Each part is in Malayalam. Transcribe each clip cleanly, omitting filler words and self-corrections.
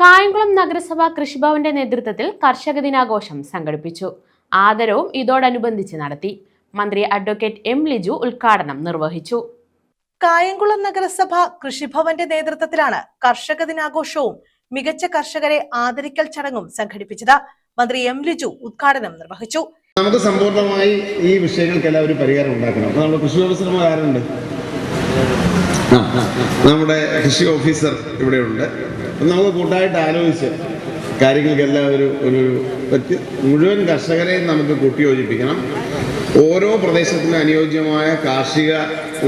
കായംകുളം നഗരസഭ കൃഷിഭവന്റെ നേതൃത്വത്തിൽ കർഷക ദിനാഘോഷം സംഘടിപ്പിച്ചു. ആദരവും ഇതോടനുബന്ധിച്ച് നടത്തി. മന്ത്രി അഡ്വക്കേറ്റ് എം ലിജു ഉദ്ഘാടനം നിർവഹിച്ചു. കായംകുളം നഗരസഭ കൃഷിഭവന്റെ നേതൃത്വത്തിലാണ് കർഷക ദിനാഘോഷവും മികച്ച കർഷകരെ ആദരിക്കൽ ചടങ്ങും സംഘടിപ്പിച്ചത്. മന്ത്രി എം ലിജു ഉദ്ഘാടനം നിർവഹിച്ചു. നമുക്ക് സമ്പൂർണ്ണമായി ഈ വിഷയങ്ങൾക്കെല്ലാം ഒരു പരിഹാരം ഉണ്ടാക്കണം. നമ്മുടെ കൃഷി ഓഫീസർമാർ ആരുണ്ട്? നമ്മുടെ കൃഷി ഓഫീസർ ഇവിടെയുണ്ട്. നമുക്ക് കൂട്ടായിട്ട് ആലോചിച്ച് കാര്യങ്ങൾക്കെല്ലാം ഒരു മുഴുവൻ കർഷകരെയും നമുക്ക് കൂട്ടിയോജിപ്പിക്കണം. ഓരോ പ്രദേശത്തിനും അനുയോജ്യമായ കാർഷിക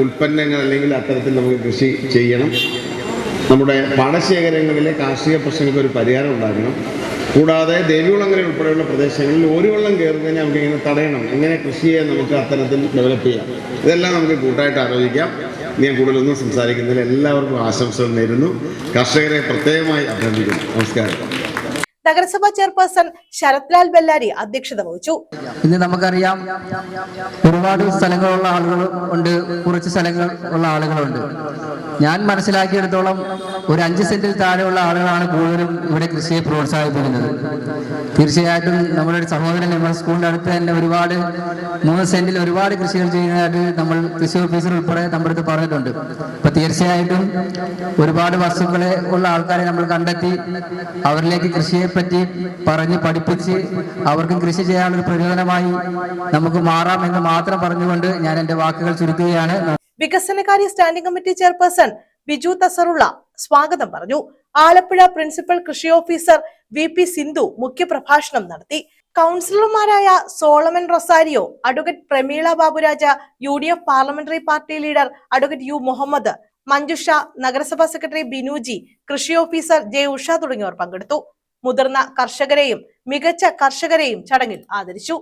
ഉൽപ്പന്നങ്ങൾ അല്ലെങ്കിൽ അത്തരത്തിൽ നമുക്ക് കൃഷി ചെയ്യണം. നമ്മുടെ പാടശേഖരങ്ങളിലെ കാർഷിക പ്രശ്നങ്ങൾക്ക് ഒരു പരിഹാരം ഉണ്ടാക്കണം. കൂടാതെ ദേവികുളങ്ങര ഉൾപ്പെടെയുള്ള പ്രദേശങ്ങളിൽ ഒരു വെള്ളം കയറുന്നതിനെ നമുക്ക് ഇങ്ങനെ തടയണം. എങ്ങനെ കൃഷിയെ നമുക്ക് അത്തരത്തിൽ ഡെവലപ്പ് ചെയ്യാം, ഇതെല്ലാം നമുക്ക് കൂട്ടായിട്ട് ആലോചിക്കാം. ഞാൻ കൂടുതലൊന്നും സംസാരിക്കുന്നില്ല. എല്ലാവർക്കും ആശംസകൾ നേരുന്നു. കർഷകരെ പ്രത്യേകമായി അഭിനന്ദിക്കുന്നു. നമസ്കാരം. നഗരസഭാ ചെയർപേഴ്സൺ ശരത്ലാൽ ബെല്ലാരി അധ്യക്ഷത വഹിച്ചു. ഇന്ന് നമുക്കറിയാം, ഒരുപാട് സ്ഥലങ്ങളുള്ള ആളുകൾ ഉണ്ട്, കുറച്ച് സ്ഥലങ്ങൾ ഉള്ള ആളുകളുണ്ട്. ഞാൻ മനസ്സിലാക്കിയെടുത്തോളം ഒരു 5 സെന്റിൽ താഴെയുള്ള ആളുകളാണ് കൂടുതലും ഇവിടെ കൃഷിയെ പ്രോത്സാഹിപ്പിക്കുന്നത്. തീർച്ചയായിട്ടും നമ്മുടെ ഒരു സഹോദരൻ നമ്മുടെ സ്കൂളിന്റെ അടുത്ത് തന്നെ ഒരുപാട് 3 സെന്റിൽ ഒരുപാട് കൃഷികൾ ചെയ്യുന്നതായിട്ട് നമ്മൾ കൃഷി ഓഫീസർ ഉൾപ്പെടെ നമ്മുടെ അടുത്ത് പറഞ്ഞിട്ടുണ്ട്. അപ്പൊ തീർച്ചയായിട്ടും ഒരുപാട് വസ്തുക്കളെ ഉള്ള ആൾക്കാരെ നമ്മൾ കണ്ടെത്തി അവരിലേക്ക് കൃഷിയെ പറ്റി പറഞ്ഞ് പഠിപ്പിച്ച് അവർക്ക് കൃഷി ചെയ്യാനുള്ള പ്രചോദനമായി നമുക്ക് മാറാം എന്ന് മാത്രം പറഞ്ഞുകൊണ്ട് ഞാൻ എന്റെ വാക്കുകൾ ചുരുക്കുകയാണ്. വികസനകാര്യ standing committee chairperson Biju Thasarulla സ്വാഗതം പറഞ്ഞു. ആലപ്പുഴ പ്രിൻസിപ്പൽ കൃഷി ഓഫീസർ VP സിന്ധു മുഖ്യപ്രഭാഷണം നടത്തി. കൗൺസിലർമാരായ Solomon Rosario, advocate Prameela Baburaja, UDF parliamentary party leader advocate U Muhammad, Manjusha, നഗരസഭാ സെക്രട്ടറി ബിനുജി, കൃഷി ഓഫീസർ J ഉഷ തുടങ്ങിയവർ പങ്കെടുത്തു. മുതിർന്ന കർഷകരെയും മികച്ച കർഷകരെയും ചടങ്ങിൽ ആദരിച്ചു.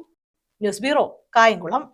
News bureau, Kayamkulam.